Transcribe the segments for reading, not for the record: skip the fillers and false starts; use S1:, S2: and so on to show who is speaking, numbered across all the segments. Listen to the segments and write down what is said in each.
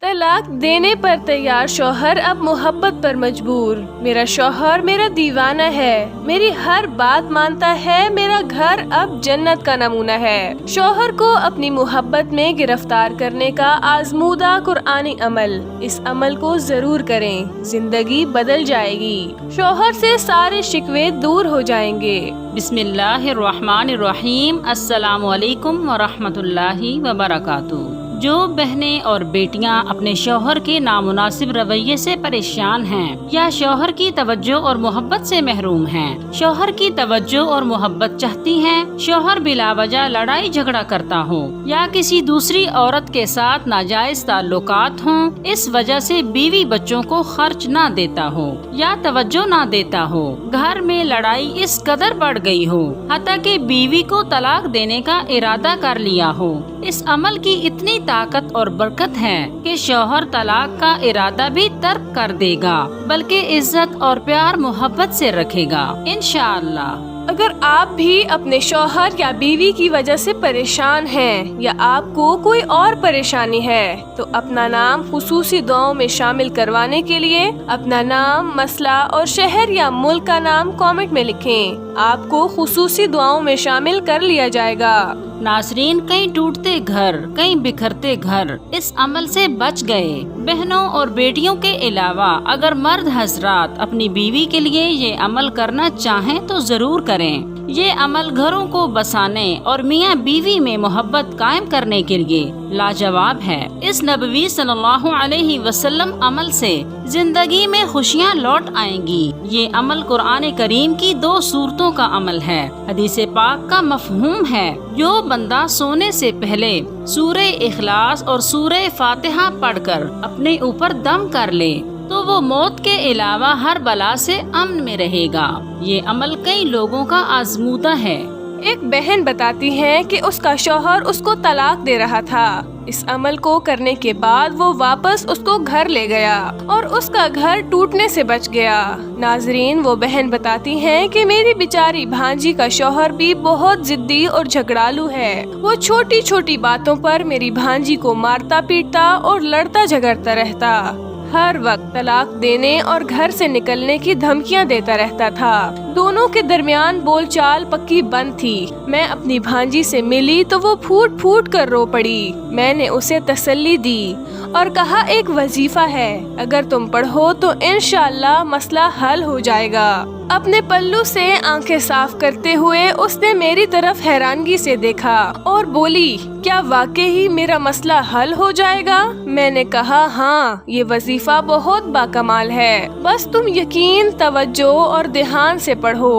S1: طلاق دینے پر تیار شوہر اب محبت پر مجبور۔ میرا شوہر میرا دیوانہ ہے، میری ہر بات مانتا ہے، میرا گھر اب جنت کا نمونہ ہے۔ شوہر کو اپنی محبت میں گرفتار کرنے کا آزمودہ قرآنی عمل، اس عمل کو ضرور کریں، زندگی بدل جائے گی، شوہر سے سارے شکوے دور ہو جائیں گے۔
S2: بسم اللہ الرحمن الرحیم۔ السلام علیکم ورحمۃ اللہ وبرکاتہ۔ جو بہنیں اور بیٹیاں اپنے شوہر کے نامناسب رویے سے پریشان ہیں یا شوہر کی توجہ اور محبت سے محروم ہیں، شوہر کی توجہ اور محبت چاہتی ہیں، شوہر بلا وجہ لڑائی جھگڑا کرتا ہو یا کسی دوسری عورت کے ساتھ ناجائز تعلقات ہوں، اس وجہ سے بیوی بچوں کو خرچ نہ دیتا ہو یا توجہ نہ دیتا ہو، گھر میں لڑائی اس قدر بڑھ گئی ہو حتیٰ کہ بیوی کو طلاق دینے کا ارادہ کر لیا ہو، اس عمل کی اتنی طاقت اور برکت ہے کہ شوہر طلاق کا ارادہ بھی ترک کر دے گا، بلکہ عزت اور پیار محبت سے رکھے گا انشاءاللہ۔
S1: اگر آپ بھی اپنے شوہر یا بیوی کی وجہ سے پریشان ہیں یا آپ کو کوئی اور پریشانی ہے تو اپنا نام خصوصی دعاؤں میں شامل کروانے کے لیے اپنا نام، مسئلہ اور شہر یا ملک کا نام کامنٹ میں لکھیں، آپ کو خصوصی دعاؤں میں شامل کر لیا جائے گا۔
S2: ناظرین، کئی ٹوٹتے گھر، کئی بکھرتے گھر اس عمل سے بچ گئے۔ بہنوں اور بیٹیوں کے علاوہ اگر مرد حضرات اپنی بیوی کے لیے یہ عمل کرنا چاہیں تو ضرور کریں۔ یہ عمل گھروں کو بسانے اور میاں بیوی میں محبت قائم کرنے کے لیے لاجواب ہے۔ اس نبوی صلی اللہ علیہ وسلم عمل سے زندگی میں خوشیاں لوٹ آئیں گی۔ یہ عمل قرآن کریم کی 2 سورتوں کا عمل ہے۔ حدیث پاک کا مفہوم ہے، جو بندہ سونے سے پہلے سورہ اخلاص اور سورہ فاتحہ پڑھ کر اپنے اوپر دم کر لے تو وہ موت کے علاوہ ہر بلا سے امن میں رہے گا۔ یہ عمل کئی لوگوں کا آزمودہ ہے۔
S1: ایک بہن بتاتی ہے کہ اس کا شوہر اس کو طلاق دے رہا تھا، اس عمل کو کرنے کے بعد وہ واپس اس کو گھر لے گیا اور اس کا گھر ٹوٹنے سے بچ گیا۔ ناظرین، وہ بہن بتاتی ہیں کہ میری بیچاری بھانجی کا شوہر بھی بہت ضدی اور جھگڑالو ہے، وہ چھوٹی چھوٹی باتوں پر میری بھانجی کو مارتا پیٹتا اور لڑتا جھگڑتا رہتا، ہر وقت طلاق دینے اور گھر سے نکلنے کی دھمکیاں دیتا رہتا تھا، دونوں کے درمیان بول چال پکی بند تھی۔ میں اپنی بھانجی سے ملی تو وہ پھوٹ پھوٹ کر رو پڑی، میں نے اسے تسلی دی اور کہا ایک وظیفہ ہے، اگر تم پڑھو تو انشاءاللہ مسئلہ حل ہو جائے گا۔ اپنے پلو سے آنکھیں صاف کرتے ہوئے اس نے میری طرف حیرانگی سے دیکھا اور بولی، کیا واقعی میرا مسئلہ حل ہو جائے گا؟ میں نے کہا ہاں، یہ وظیفہ بہت باکمال ہے، بس تم یقین، توجہ اور دھیان سے پڑھو،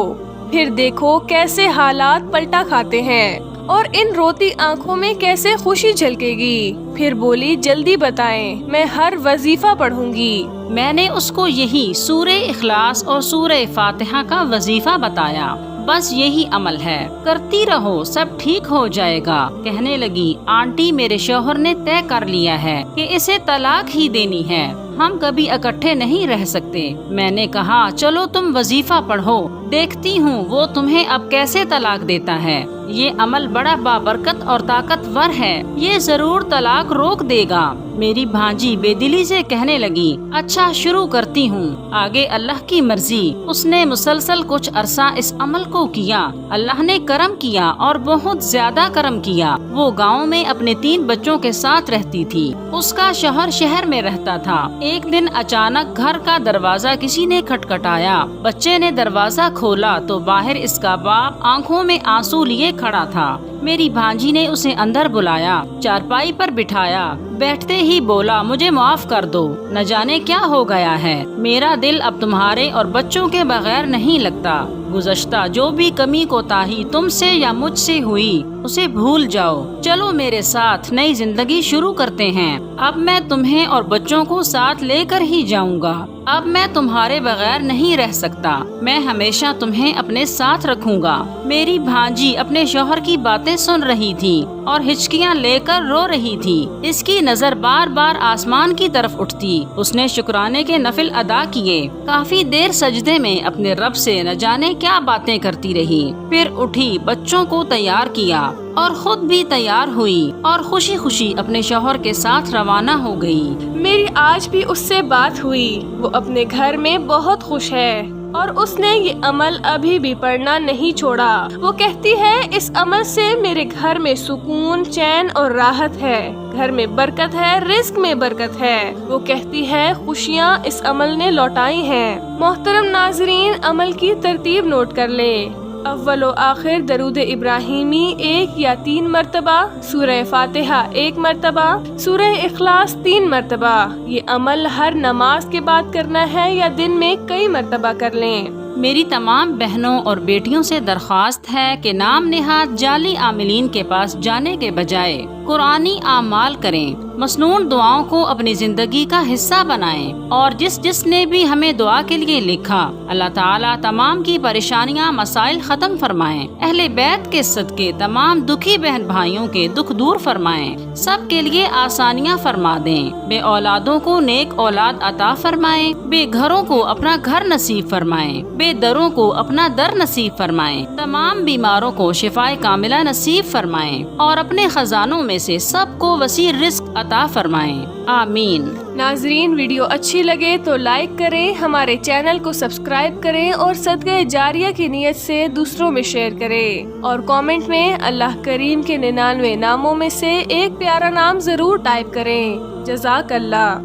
S1: پھر دیکھو کیسے حالات پلٹا کھاتے ہیں اور ان روتی آنکھوں میں کیسے خوشی جھلکے گی۔ پھر بولی، جلدی بتائیں، میں ہر وظیفہ پڑھوں گی۔
S2: میں نے اس کو یہی سورہ اخلاص اور سورہ فاتحہ کا وظیفہ بتایا، بس یہی عمل ہے، کرتی رہو، سب ٹھیک ہو جائے گا۔ کہنے لگی، آنٹی میرے شوہر نے طے کر لیا ہے کہ اسے طلاق ہی دینی ہے، ہم کبھی اکٹھے نہیں رہ سکتے۔ میں نے کہا چلو تم وظیفہ پڑھو، دیکھتی ہوں وہ تمہیں اب کیسے طلاق دیتا ہے۔ یہ عمل بڑا بابرکت اور طاقتور ہے، یہ ضرور طلاق روک دے گا۔ میری بھانجی بے دلی سے کہنے لگی، اچھا شروع کرتی ہوں، آگے اللہ کی مرضی۔ اس نے مسلسل کچھ عرصہ اس عمل کو کیا، اللہ نے کرم کیا اور بہت زیادہ کرم کیا۔ وہ گاؤں میں اپنے 3 بچوں کے ساتھ رہتی تھی، اس کا شوہر شہر میں رہتا تھا۔ ایک دن اچانک گھر کا دروازہ کسی نے کھٹکھٹایا، بچے نے دروازہ کھولا تو باہر اس کا باپ آنکھوں میں آنسو لیے کھڑا تھا۔ میری بھانجی نے اسے اندر بلایا، چارپائی پر بٹھایا، بیٹھتے ہی بولا، مجھے معاف کر دو، نہ جانے کیا ہو گیا ہے، میرا دل اب تمہارے اور بچوں کے بغیر نہیں لگتا، گزشتہ جو بھی کمی کوتاہی تم سے یا مجھ سے ہوئی اسے بھول جاؤ، چلو میرے ساتھ نئی زندگی شروع کرتے ہیں، اب میں تمہیں اور بچوں کو ساتھ لے کر ہی جاؤں گا، اب میں تمہارے بغیر نہیں رہ سکتا، میں ہمیشہ تمہیں اپنے ساتھ رکھوں گا۔ میری بھانجی اپنے شوہر کی باتیں باتیں سن رہی تھی اور ہچکیاں لے کر رو رہی تھی۔ اس کی نظر بار بار آسمان کی طرف اٹھتی۔ اس نے شکرانے کے نفل ادا کیے، کافی دیر سجدے میں اپنے رب سے نہ جانے کیا باتیں کرتی رہی، پھر اٹھی، بچوں کو تیار کیا اور خود بھی تیار ہوئی اور خوشی خوشی اپنے شوہر کے ساتھ روانہ ہو گئی۔
S1: میری آج بھی اس سے بات ہوئی، وہ اپنے گھر میں بہت خوش ہے اور اس نے یہ عمل ابھی بھی پڑھنا نہیں چھوڑا۔ وہ کہتی ہے اس عمل سے میرے گھر میں سکون، چین اور راحت ہے، گھر میں برکت ہے، رزق میں برکت ہے۔ وہ کہتی ہے خوشیاں اس عمل نے لوٹائی ہیں۔ محترم ناظرین، عمل کی ترتیب نوٹ کر لیں۔ اول و آخر درود ابراہیمی 1 یا 3 مرتبہ، سورہ فاتحہ 1 مرتبہ، سورہ اخلاص 3 مرتبہ۔ یہ عمل ہر نماز کے بعد کرنا ہے یا دن میں کئی مرتبہ کر لیں۔
S2: میری تمام بہنوں اور بیٹیوں سے درخواست ہے کہ نام نہاد جعلی عاملین کے پاس جانے کے بجائے قرآنی اعمال کریں، مسنون دعاؤں کو اپنی زندگی کا حصہ بنائیں، اور جس نے بھی ہمیں دعا کے لیے لکھا، اللہ تعالیٰ تمام کی پریشانیاں، مسائل ختم فرمائیں، اہل بیت کے صدقے تمام دکھی بہن بھائیوں کے دکھ دور فرمائیں، سب کے لیے آسانیاں فرما دیں، بے اولادوں کو نیک اولاد عطا فرمائیں، بے گھروں کو اپنا گھر نصیب فرمائیں، بے دروں کو اپنا در نصیب فرمائیں، تمام بیماروں کو شفائے کاملہ نصیب فرمائیں، اور اپنے خزانوں میں سے سب کو وسیع رزق عطا فرمائیں، آمین۔
S1: ناظرین، ویڈیو اچھی لگے تو لائک کریں، ہمارے چینل کو سبسکرائب کریں اور صدقہ جاریہ کی نیت سے دوسروں میں شیئر کریں، اور کامنٹ میں اللہ کریم کے 99 ناموں میں سے ایک پیارا نام ضرور ٹائپ کریں۔ جزاک اللہ۔